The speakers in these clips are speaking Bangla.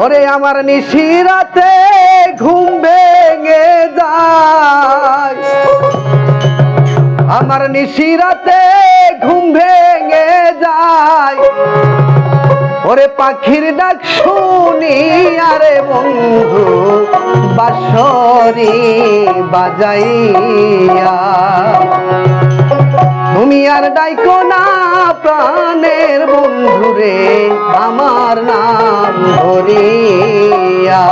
ওরে আমার নিশিরাতে ঘুম ভেঙে যায়, আমার নিশিরাতে ঘুম ভেঙে যায়। ওরে পাখির ডাক শুনি আরে বন্ধু বাঁশরি বাজাইয়া। তুমি আর ডাইকো না প্রাণের বন্ধুরে আমার নাম ধরিয়া।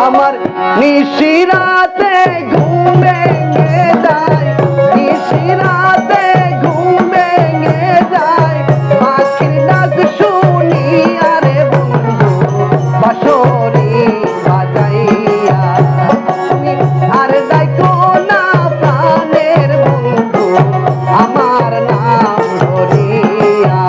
আমার নিশিরাতে ঘুম ভেঙে যায়, নিশিরাতে ঘুম ভেঙে যায়। পাখির ডাক শুনি আরে বন্ধু বাঁশরি বাজাইয়া। তুমি আর ডাইকো না প্রাণের বন্ধু আমার নাম ধরিয়া।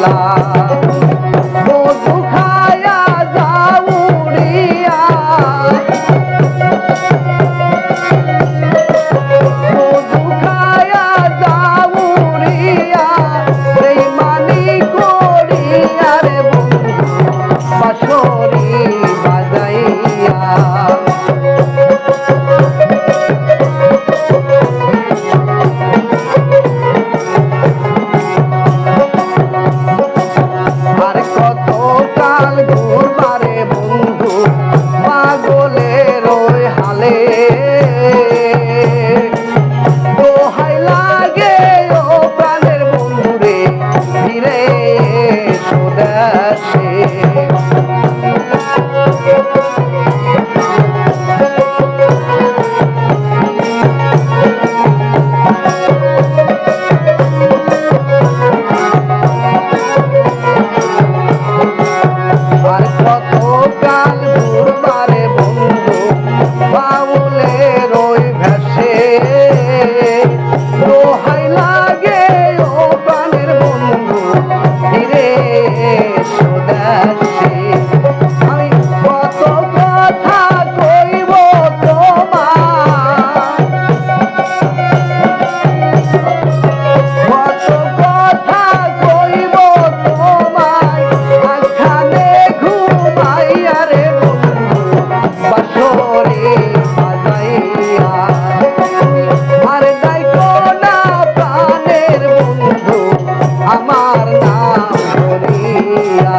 বেলা মধু খায়া যাউরিয়া মধু খায়া যাউরিয়া বেইমানি করিয়া রে বন্ধু বাঁশরি বাজাইয়া আর কত কাল ঘুরবারে বন্ধু পাগলের ওই হালে দোহাই লাগে ও প্রাণের বন্ধু রে ফিরে এসো দেশে আর কত কাল ঘুরবারে বন্ধু বাউলের ওই ভেসে দোহাই লাগে ও প্রাণের বন্ধু ফিরে এসো দেশে আমি কত কথা কইব তোমার কত কথা কইব তোমায় আখানে ঘুমাইয়া রে বন্ধু বাঁশরি বাজাইয়া আর ডাইকো না প্রাণের বন্ধু আমার নাম ধরিয়া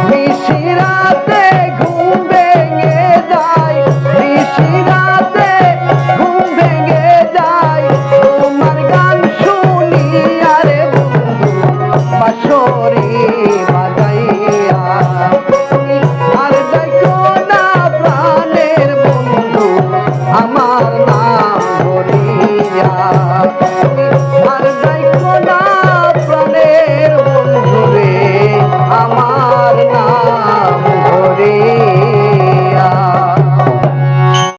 নিশিরাতে ঘুম ভেঙে যায় নিশিরাতে ঘুম ভেঙে যায় তোমার গান শুনিয়া রে বন্ধু বাঁশরি বাজাইয়া আর দেখো না প্রাণের বন্ধু আমার নাম ধরিয়া